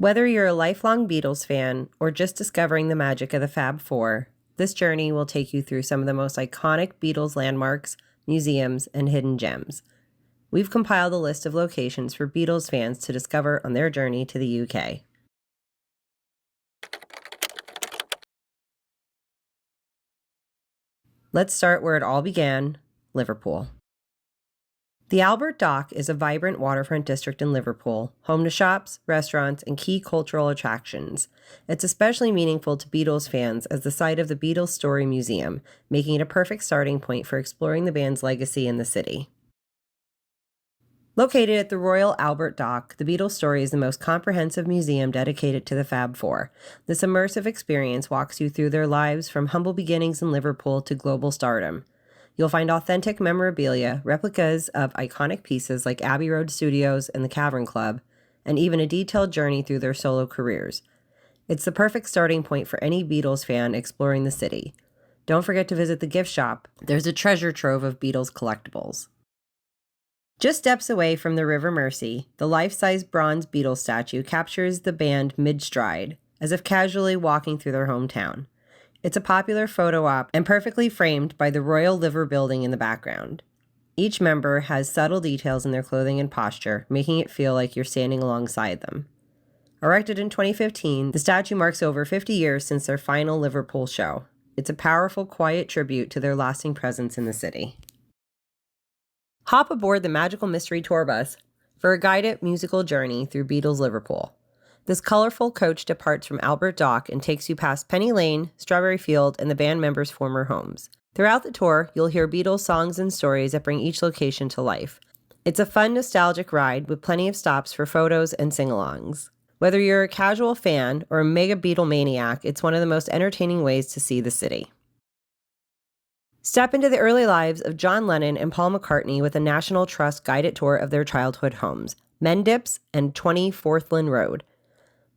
Whether you're a lifelong Beatles fan or just discovering the magic of the Fab Four, this journey will take you through some of the most iconic Beatles landmarks, museums, and hidden gems. We've compiled a list of locations for Beatles fans to discover on their journey to the UK. Let's start where it all began, Liverpool. The Albert Dock is a vibrant waterfront district in Liverpool, home to shops, restaurants, and key cultural attractions. It's especially meaningful to Beatles fans as the site of the Beatles Story Museum, making it a perfect starting point for exploring the band's legacy in the city. Located at the Royal Albert Dock, the Beatles Story is the most comprehensive museum dedicated to the Fab Four. This immersive experience walks you through their lives from humble beginnings in Liverpool to global stardom. You'll find authentic memorabilia, replicas of iconic pieces like Abbey Road Studios and the Cavern Club, and even a detailed journey through their solo careers. It's the perfect starting point for any Beatles fan exploring the city. Don't forget to visit the gift shop. There's a treasure trove of Beatles collectibles. Just steps away from the River Mersey, the life-size bronze Beatles statue captures the band mid-stride, as if casually walking through their hometown. It's a popular photo op and perfectly framed by the Royal Liver Building in the background. Each member has subtle details in their clothing and posture, making it feel like you're standing alongside them. Erected in 2015, the statue marks over 50 years since their final Liverpool show. It's a powerful, quiet tribute to their lasting presence in the city. Hop aboard the Magical Mystery Tour Bus for a guided musical journey through Beatles Liverpool. This colorful coach departs from Albert Dock and takes you past Penny Lane, Strawberry Field, and the band members' former homes. Throughout the tour, you'll hear Beatles songs and stories that bring each location to life. It's a fun, nostalgic ride with plenty of stops for photos and sing-alongs. Whether you're a casual fan or a mega Beatle maniac, it's one of the most entertaining ways to see the city. Step into the early lives of John Lennon and Paul McCartney with a National Trust guided tour of their childhood homes, Mendips and 20 Forthland Road.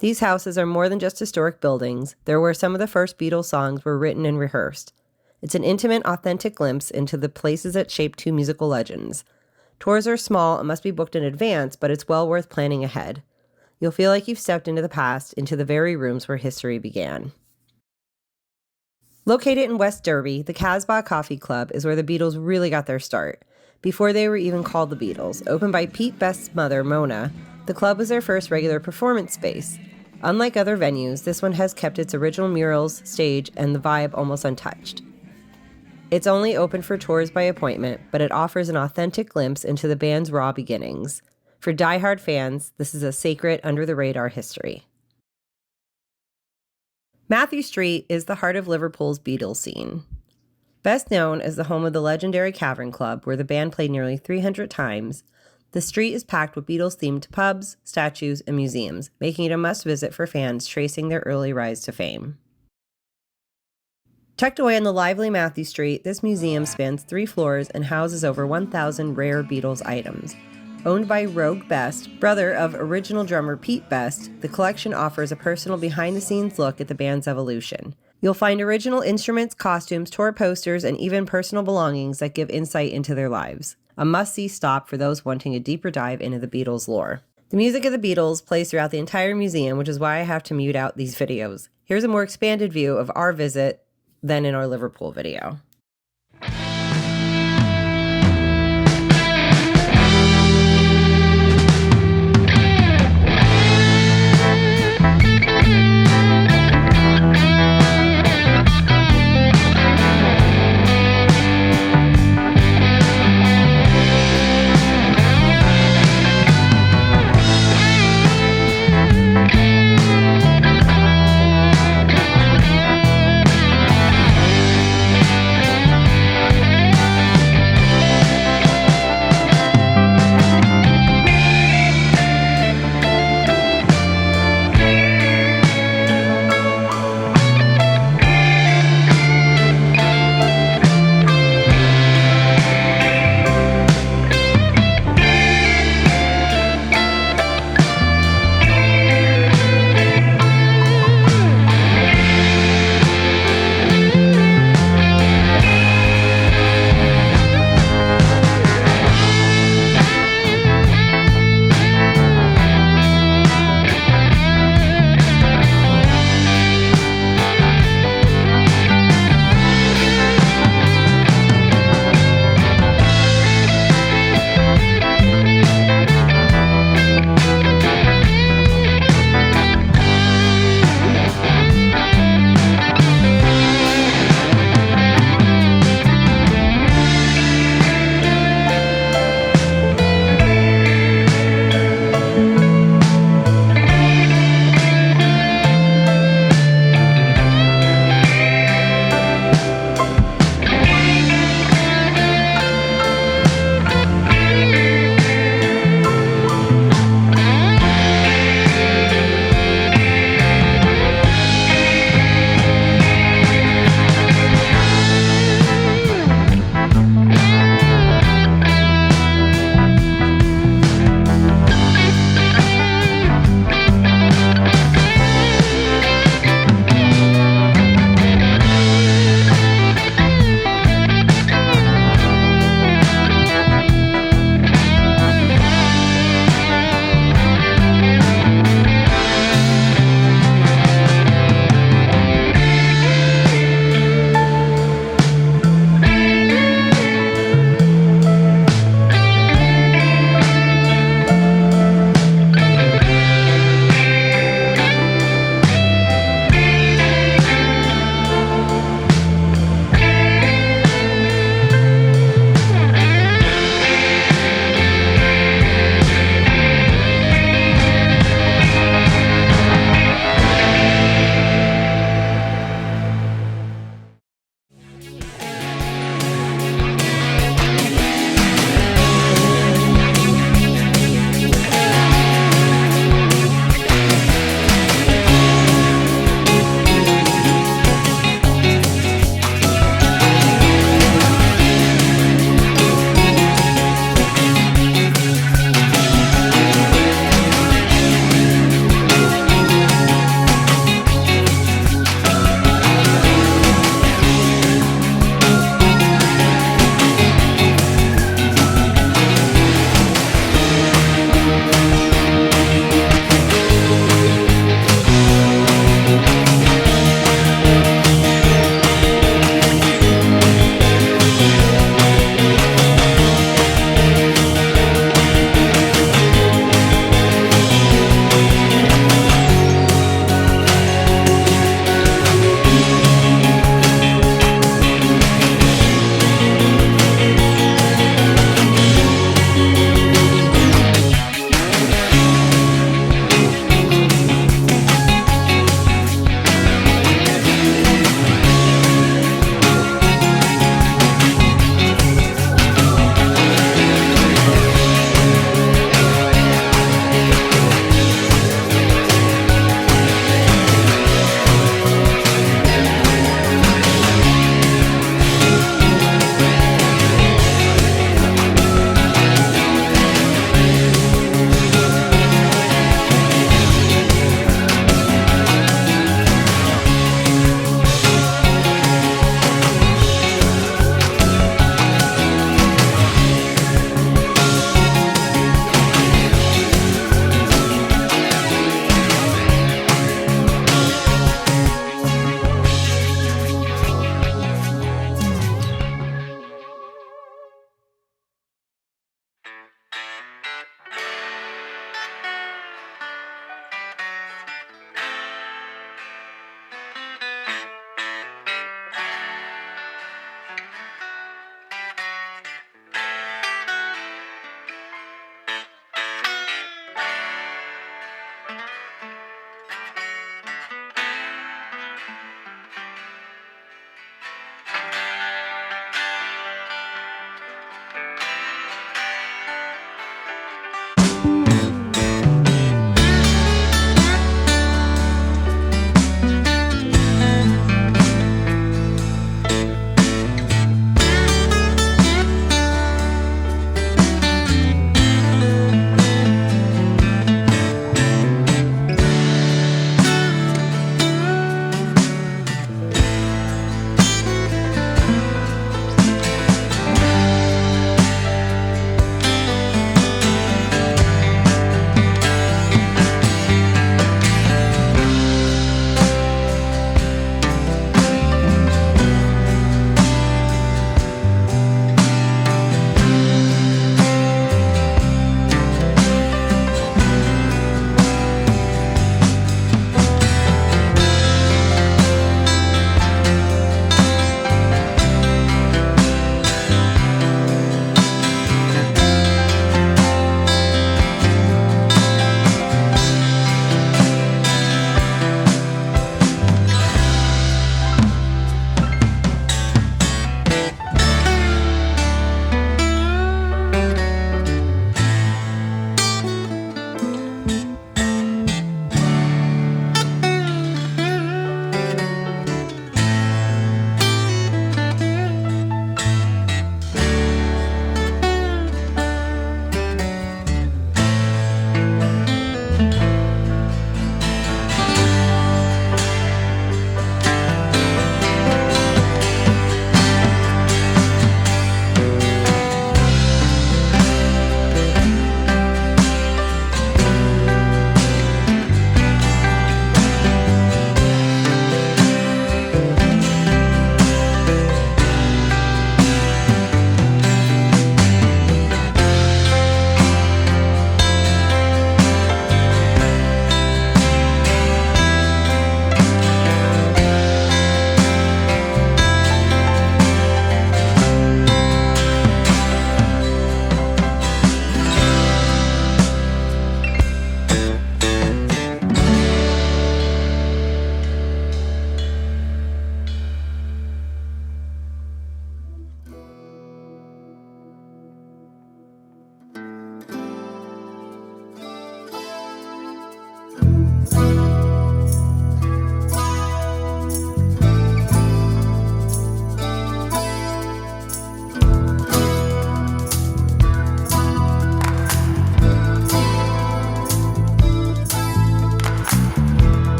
These houses are more than just historic buildings. They're where some of the first Beatles songs were written and rehearsed. It's an intimate, authentic glimpse into the places that shaped two musical legends. Tours are small and must be booked in advance, but it's well worth planning ahead. You'll feel like you've stepped into the past, into the very rooms where history began. Located in West Derby, the Casbah Coffee Club is where the Beatles really got their start. Before they were even called the Beatles, opened by Pete Best's mother, Mona, the club was their first regular performance space. Unlike other venues, this one has kept its original murals, stage, and the vibe almost untouched. It's only open for tours by appointment, but it offers an authentic glimpse into the band's raw beginnings. For die-hard fans, this is a sacred, under-the-radar history. Mathew Street is the heart of Liverpool's Beatles scene. Best known as the home of the legendary Cavern Club, where the band played nearly 300 times, the street is packed with Beatles-themed pubs, statues, and museums, making it a must-visit for fans tracing their early rise to fame. Tucked away on the lively Mathew Street, this museum spans 3 floors and houses over 1,000 rare Beatles items. Owned by Rogue Best, brother of original drummer Pete Best, the collection offers a personal behind-the-scenes look at the band's evolution. You'll find original instruments, costumes, tour posters, and even personal belongings that give insight into their lives. A must-see stop for those wanting a deeper dive into the Beatles lore. The music of the Beatles plays throughout the entire museum, which is why I have to mute out these videos. Here's a more expanded view of our visit than in our Liverpool video.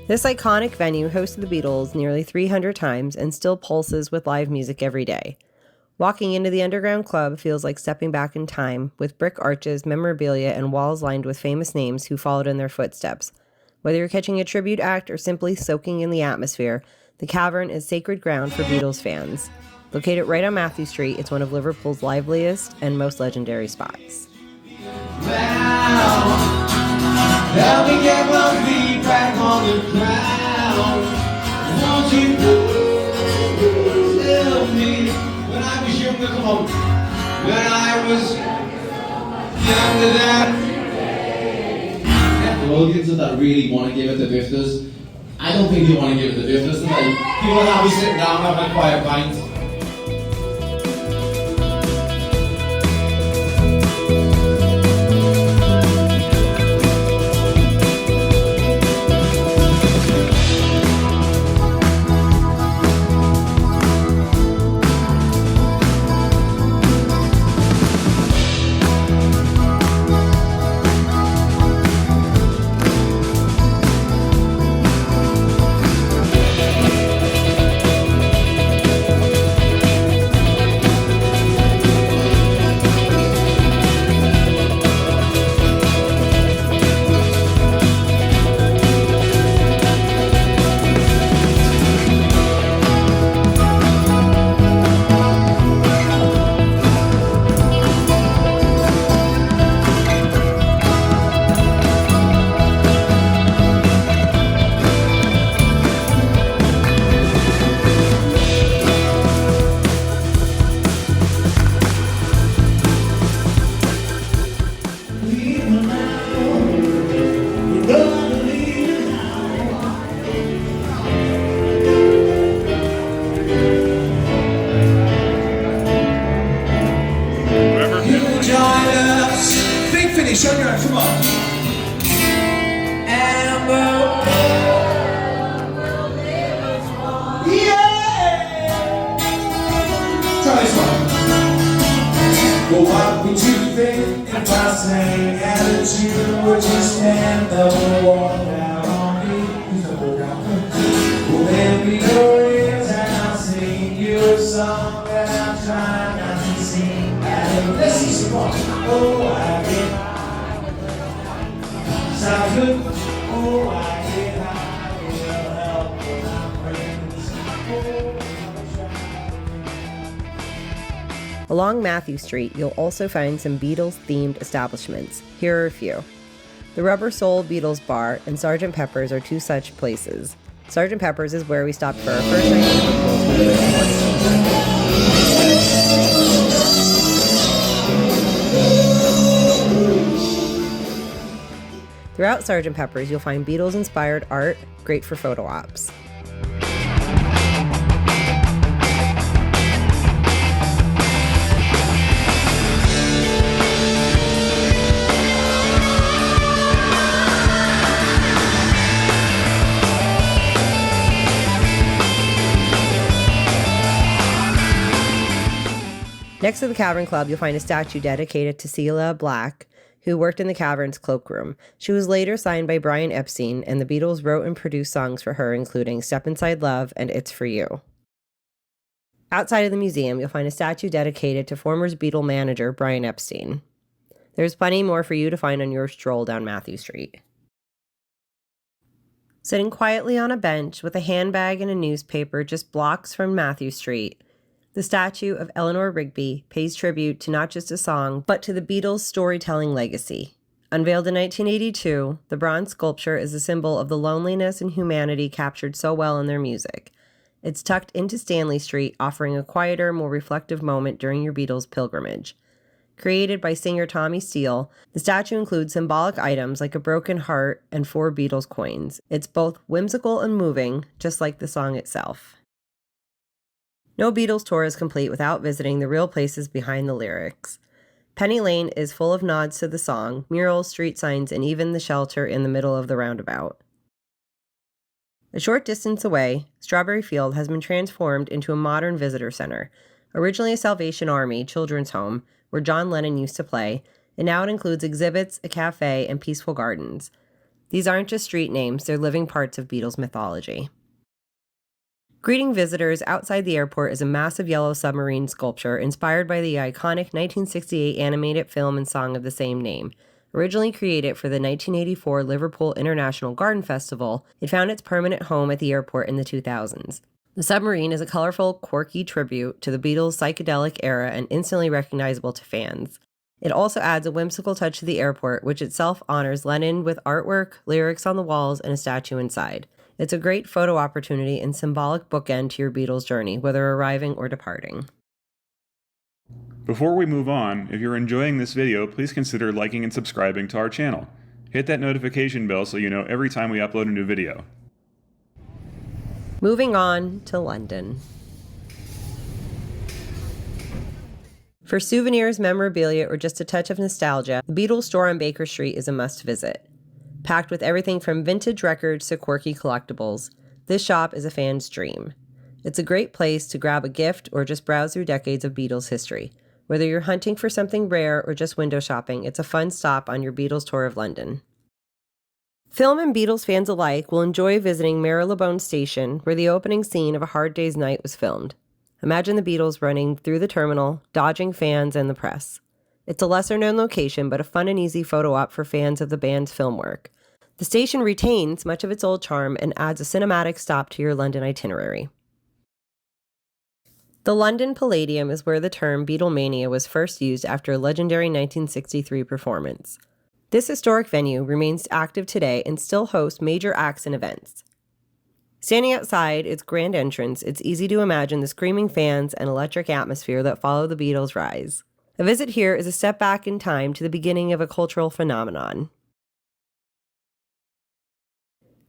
This iconic venue hosted the Beatles nearly 300 times and still pulses with live music every day. Walking into the underground club feels like stepping back in time, with brick arches, memorabilia, and walls lined with famous names who followed in their footsteps. Whether you're catching a tribute act or simply soaking in the atmosphere, the Cavern is sacred ground for Beatles fans. Located right on Mathew Street, it's one of Liverpool's liveliest and most legendary spots. Help me get my feet back on the ground. Won't you tell me when I was younger, come on, when I was younger that the audiences that really want to give it the bifters, I don't think you want to give it the bifters tonight. People that be sitting down having a quiet pint. Along Mathew Street, you'll also find some Beatles-themed establishments. Here are a few. The Rubber Soul Beatles Bar and Sgt. Pepper's are two such places. Sgt. Pepper's is where we stopped for our first night in Liverpool. Throughout Sgt. Pepper's, you'll find Beatles-inspired art, great for photo ops. Next to the Cavern Club, you'll find a statue dedicated to Cilla Black, who worked in the Cavern's cloakroom. She was later signed by Brian Epstein, and the Beatles wrote and produced songs for her, including Step Inside Love and It's For You. Outside of the museum, you'll find a statue dedicated to former Beatle manager Brian Epstein. There's plenty more for you to find on your stroll down Mathew Street. Sitting quietly on a bench with a handbag and a newspaper just blocks from Mathew Street, the statue of Eleanor Rigby pays tribute to not just a song, but to the Beatles' storytelling legacy. Unveiled in 1982, the bronze sculpture is a symbol of the loneliness and humanity captured so well in their music. It's tucked into Stanley Street, offering a quieter, more reflective moment during your Beatles pilgrimage. Created by singer Tommy Steele, the statue includes symbolic items like a broken heart and 4 Beatles coins. It's both whimsical and moving, just like the song itself. No Beatles tour is complete without visiting the real places behind the lyrics. Penny Lane is full of nods to the song, murals, street signs, and even the shelter in the middle of the roundabout. A short distance away, Strawberry Field has been transformed into a modern visitor center. Originally a Salvation Army children's home, where John Lennon used to play, and now it includes exhibits, a cafe, and peaceful gardens. These aren't just street names, they're living parts of Beatles mythology. Greeting visitors outside the airport is a massive yellow submarine sculpture inspired by the iconic 1968 animated film and song of the same name. Originally created for the 1984 Liverpool International Garden Festival, it found its permanent home at the airport in the 2000s. The submarine is a colorful, quirky tribute to the Beatles' psychedelic era and instantly recognizable to fans. It also adds a whimsical touch to the airport, which itself honors Lennon with artwork, lyrics on the walls, and a statue inside. It's a great photo opportunity and symbolic bookend to your Beatles journey, whether arriving or departing. Before we move on, if you're enjoying this video, please consider liking and subscribing to our channel. Hit that notification bell so you know every time we upload a new video. Moving on to London. For souvenirs, memorabilia, or just a touch of nostalgia, the Beatles store on Baker Street is a must-visit. Packed with everything from vintage records to quirky collectibles, this shop is a fan's dream. It's a great place to grab a gift or just browse through decades of Beatles history. Whether you're hunting for something rare or just window shopping, it's a fun stop on your Beatles tour of London. Film and Beatles fans alike will enjoy visiting Marylebone Station, where the opening scene of A Hard Day's Night was filmed. Imagine the Beatles running through the terminal, dodging fans and the press. It's a lesser-known location, but a fun and easy photo op for fans of the band's film work. The station retains much of its old charm and adds a cinematic stop to your London itinerary. The London Palladium is where the term Beatlemania was first used after a legendary 1963 performance. This historic venue remains active today and still hosts major acts and events. Standing outside its grand entrance, it's easy to imagine the screaming fans and electric atmosphere that follow the Beatles' rise. A visit here is a step back in time to the beginning of a cultural phenomenon.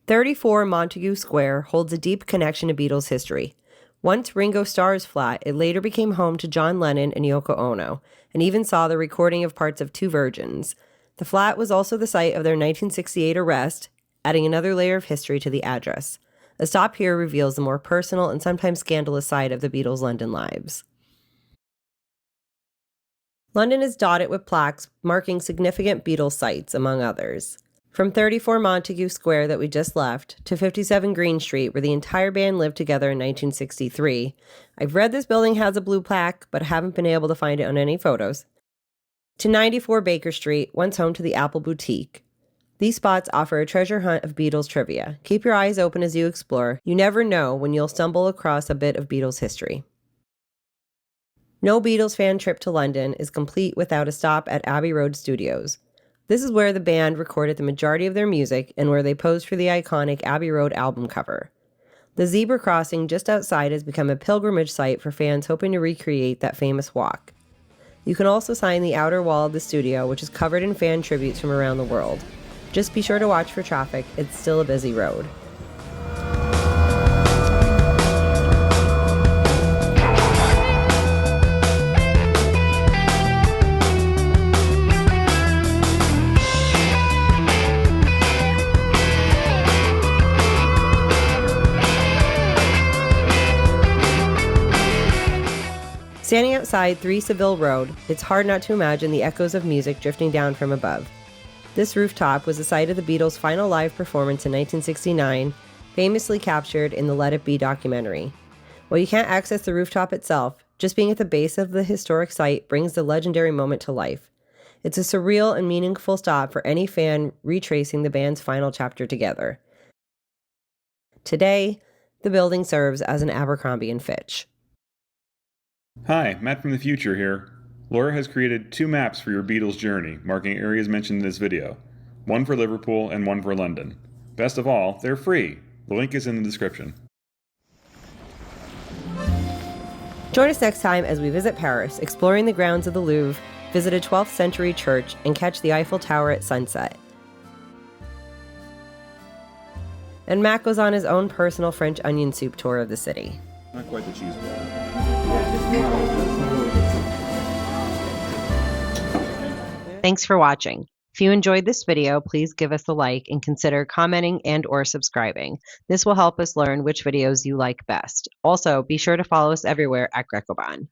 34 Montagu Square holds a deep connection to Beatles history. Once Ringo Starr's flat, it later became home to John Lennon and Yoko Ono, and even saw the recording of parts of Two Virgins. The flat was also the site of their 1968 arrest, adding another layer of history to the address. A stop here reveals the more personal and sometimes scandalous side of the Beatles' London lives. London is dotted with plaques marking significant Beatles sites, among others. From 34 Montagu Square that we just left, to 57 Green Street, where the entire band lived together in 1963. I've read this building has a blue plaque, but haven't been able to find it on any photos. To 94 Baker Street, once home to the Apple Boutique. These spots offer a treasure hunt of Beatles trivia. Keep your eyes open as you explore. You never know when you'll stumble across a bit of Beatles history. No Beatles fan trip to London is complete without a stop at Abbey Road Studios. This is where the band recorded the majority of their music and where they posed for the iconic Abbey Road album cover. The zebra crossing just outside has become a pilgrimage site for fans hoping to recreate that famous walk. You can also sign the outer wall of the studio, which is covered in fan tributes from around the world. Just be sure to watch for traffic, it's still a busy road. Standing outside 3 Savile Road, it's hard not to imagine the echoes of music drifting down from above. This rooftop was the site of the Beatles' final live performance in 1969, famously captured in the Let It Be documentary. While you can't access the rooftop itself, just being at the base of the historic site brings the legendary moment to life. It's a surreal and meaningful stop for any fan retracing the band's final chapter together. Today, the building serves as an Abercrombie & Fitch. Hi, Matt from the future here. Laura has created 2 maps for your Beatles journey, marking areas mentioned in this video. One for Liverpool and one for London. Best of all, they're free. The link is in the description. Join us next time as we visit Paris, exploring the grounds of the Louvre, visit a 12th century church, and catch the Eiffel Tower at sunset. And Matt goes on his own personal French onion soup tour of the city. Not quite the cheese ball. Thanks for watching. If you enjoyed this video, please give us a like and consider commenting and/or subscribing. This will help us learn which videos you like best. Also, be sure to follow us everywhere at Grecoban.